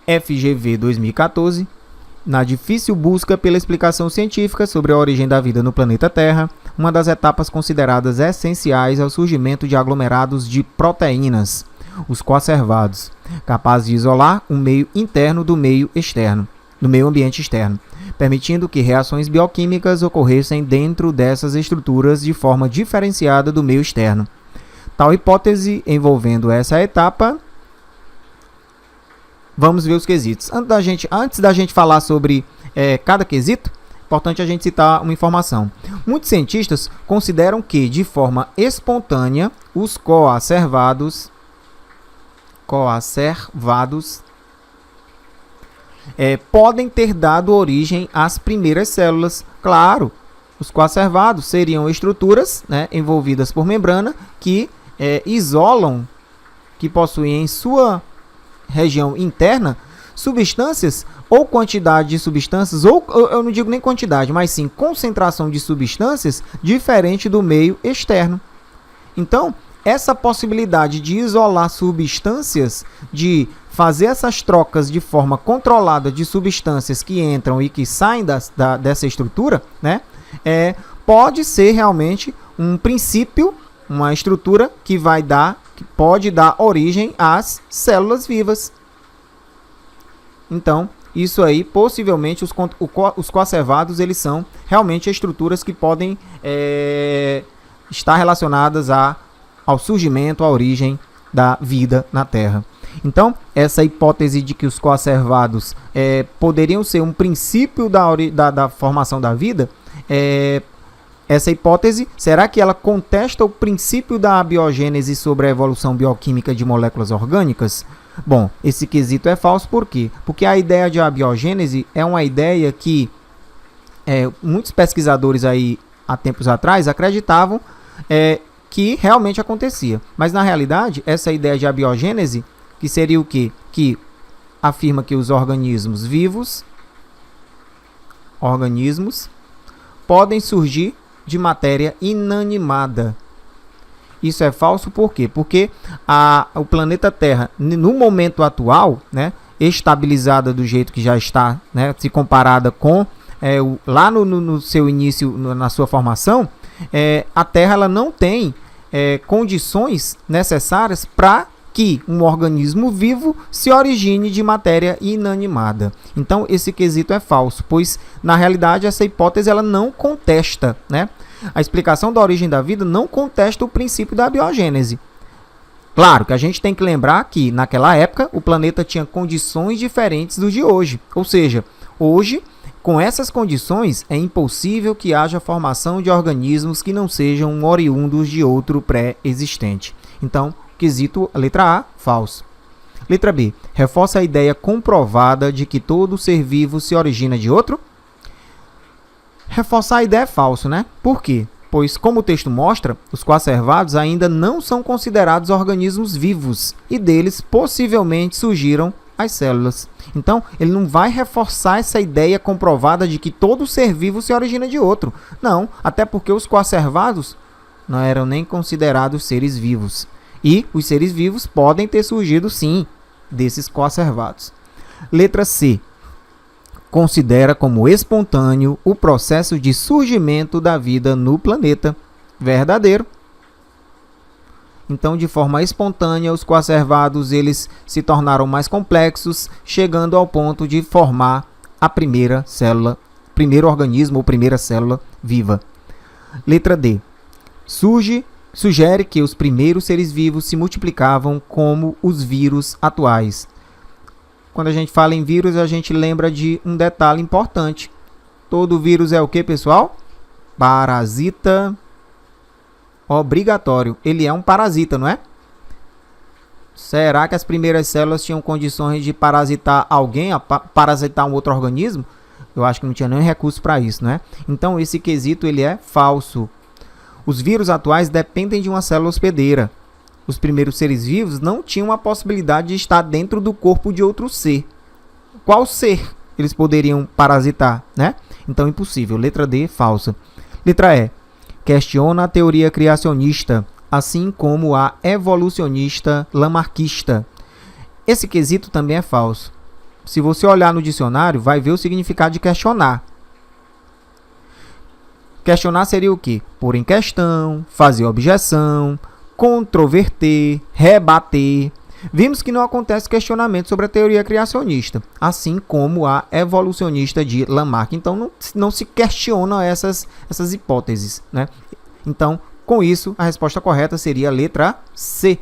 FGV 2014, na difícil busca pela explicação científica sobre a origem da vida no planeta Terra, uma das etapas consideradas essenciais ao surgimento de aglomerados de proteínas, os coacervados, capazes de isolar o meio interno do meio externo, do meio ambiente externo, permitindo que reações bioquímicas ocorressem dentro dessas estruturas de forma diferenciada do meio externo. Tal hipótese envolvendo essa etapa, vamos ver os quesitos. Antes da gente falar sobre cada quesito, é importante a gente citar uma informação. Muitos cientistas consideram que, de forma espontânea, os coacervados podem ter dado origem às primeiras células. Claro, os coacervados seriam estruturas, né, envolvidas por membrana que isolam, que possuem em sua região interna substâncias ou quantidade de substâncias, ou eu não digo nem quantidade, mas sim concentração de substâncias diferente do meio externo. Então, essa possibilidade de isolar substâncias, de fazer essas trocas de forma controlada de substâncias que entram e que saem dessa estrutura, né, pode ser realmente um princípio, uma estrutura que pode dar origem às células vivas. Então, isso aí, possivelmente, os coacervados, eles são realmente estruturas que podem estar relacionadas ao surgimento, à origem da vida na Terra. Então, essa hipótese de que os coacervados poderiam ser um princípio da formação da vida, essa hipótese, será que ela contesta o princípio da abiogênese sobre a evolução bioquímica de moléculas orgânicas? Bom, esse quesito é falso, por quê? Porque a ideia de abiogênese é uma ideia que muitos pesquisadores aí, há tempos atrás, acreditavam que realmente acontecia. Mas, na realidade, essa ideia de abiogênese, que seria o quê? Que afirma que os organismos vivos, podem surgir de matéria inanimada. Isso é falso por quê? Porque o planeta Terra, no momento atual, né, estabilizada do jeito que já está, né, se comparada com lá no seu início, na sua formação, a Terra ela não tem condições necessárias para que um organismo vivo se origine de matéria inanimada. Então, esse quesito é falso, pois, na realidade, essa hipótese ela não contesta, né? A explicação da origem da vida não contesta o princípio da abiogênese. Claro que a gente tem que lembrar que, naquela época, o planeta tinha condições diferentes do de hoje. Ou seja, hoje, com essas condições, é impossível que haja formação de organismos que não sejam oriundos de outro pré-existente. Então, quesito letra A, falso. Letra B, reforça a ideia comprovada de que todo ser vivo se origina de outro? Reforçar a ideia é falso, né? Por quê? Pois, como o texto mostra, os coacervados ainda não são considerados organismos vivos e deles possivelmente surgiram as células. Então, ele não vai reforçar essa ideia comprovada de que todo ser vivo se origina de outro. Não, até porque os coacervados não eram nem considerados seres vivos. E os seres vivos podem ter surgido, sim, desses coacervados. Letra C. Considera como espontâneo o processo de surgimento da vida no planeta. Verdadeiro. Então, de forma espontânea, os coacervados eles se tornaram mais complexos, chegando ao ponto de formar a primeira célula, primeiro organismo ou primeira célula viva. Letra D. Sugere que os primeiros seres vivos se multiplicavam como os vírus atuais. Quando a gente fala em vírus, a gente lembra de um detalhe importante. Todo vírus é o que, pessoal? Parasita obrigatório. Ele é um parasita, não é? Será que as primeiras células tinham condições de parasitar alguém, parasitar um outro organismo? Eu acho que não tinha nem recurso para isso, né? Então, esse quesito ele é falso. Os vírus atuais dependem de uma célula hospedeira. Os primeiros seres vivos não tinham a possibilidade de estar dentro do corpo de outro ser. Qual ser eles poderiam parasitar, né? Então, impossível. Letra D, falsa. Letra E. Questiona a teoria criacionista, assim como a evolucionista lamarckista. Esse quesito também é falso. se você olhar no dicionário, vai ver o significado de questionar. Questionar seria o quê? Pôr em questão, fazer objeção, controverter, rebater. Vimos que não acontece questionamento sobre a teoria criacionista, assim como a evolucionista de Lamarck. Então, não se questiona essas hipóteses, né? Então, com isso, a resposta correta seria a letra C.